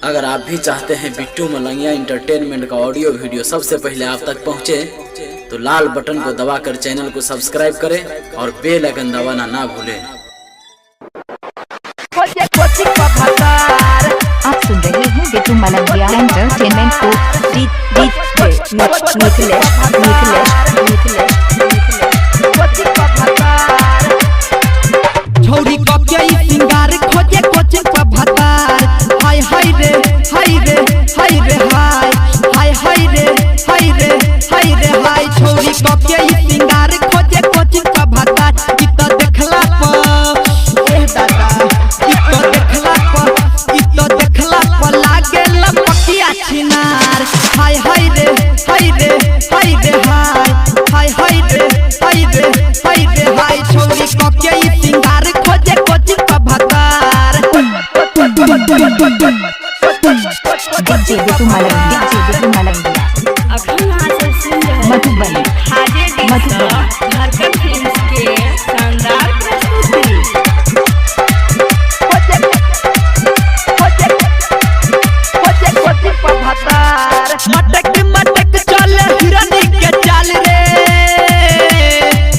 अगर आप भी चाहते हैं बिट्टू मलंगिया एंटरटेनमेंट का ऑडियो वीडियो सबसे पहले आप तक पहुंचे, तो लाल बटन को दबाकर चैनल को सब्सक्राइब करें और बेल आइकन दबाना ना भूलें। आप सुन रहे हैं बिट्टू मलंगिया एंटरटेनमेंट को छौरी कके सिंगार खोजे कोचिंग पर भतार। हाय हाय रे हाय रे हाय रे हाय हाय हाय रे हाय रे हाय रे हाय। छौरी कके सिंगार खोजे कोचिंग पर भतार। इ त देखला पर ए दादा इ त देखला पर लागे लपकिया छिनार। हाय हाय रे हाय रे हाय रे हाय हाय हाय रे हाय रे हाय रे हाय। छौरी कके सिंगार खोजे कोचिंग पर भतार। डीजे बिट्टू मलंगिया मधुबनी झारखंड फिल्म्स के शानदार प्रस्तुति। मटक मटक चल हिरनी के चाल रे।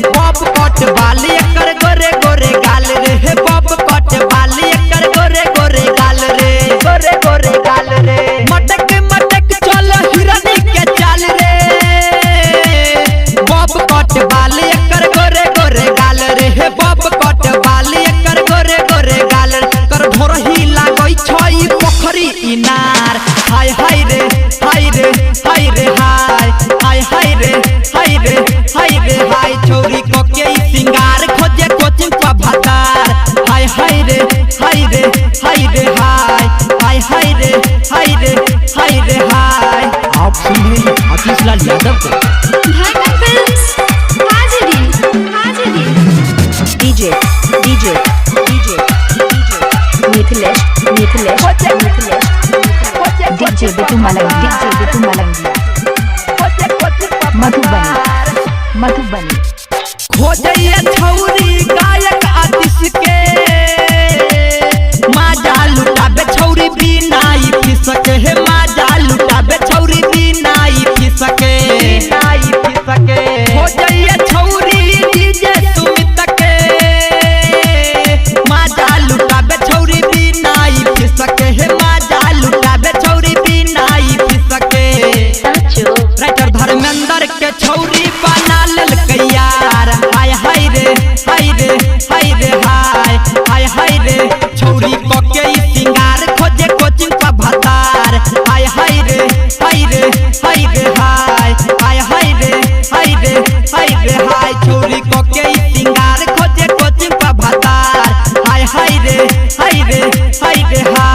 बॉब कट बाली एकर गोरे गोरे गाल रे। हे बॉब कट बाली एकर गोरे गोरे गाल रे। गोरे गोरे गाल रे। मटक मटक चल हिरनी के चाल रे। बॉब कट बाली एकर गोरे गोरे गाल रे। हे बॉब कट बाली एकर गोरे गोरे गाल रे। कर ढोरही लागई छई पोखरी इनार। हाय हाय रे हाय रे हाय रे हाय हाय हाय रे हाय रे हाय रे हाय। छौरी कके सिंगार खोजे कोचिंग पर भतार। हाय हाय रे हाय रे हाय रे हाय हाय हाय रे हाय रे हाय रे हाय। आप सुन रहे हैं आशीष लाल यादव को। झारखंड फिल्म्स हाजिरी। DJ DJ DJ Mithilesh DJ Bittu Malangiya Madhubani खोजइए छौरी गायक आतिश के। माजा लुटाबे छौरी बिनाई फिसके। हे माजा लुटाबे छौरी बिनाई फिसके। खोजइए छौरी डीजे सुमित के। माजा लुटाबे छौरी बिनाई फिसके। हे माजा लुटाबे छौरी बिनाई फिसके। राइटर धर्मेंद्र के छौरी बना ललकै यार। हाय हाय रे हाय रे हाय रे हाय हाय हाय रे। छौरी कके सिंगार खोजे कोचिंग पर भतार। हाय हाय रे हाय रे हाय रे हाय हाय हाय रे हाय रे हाय रे हाय। छौरी कके सिंगार खोजे कोचिंग पर भतार। हाय हाय रे हाय रे हाय रे हाय।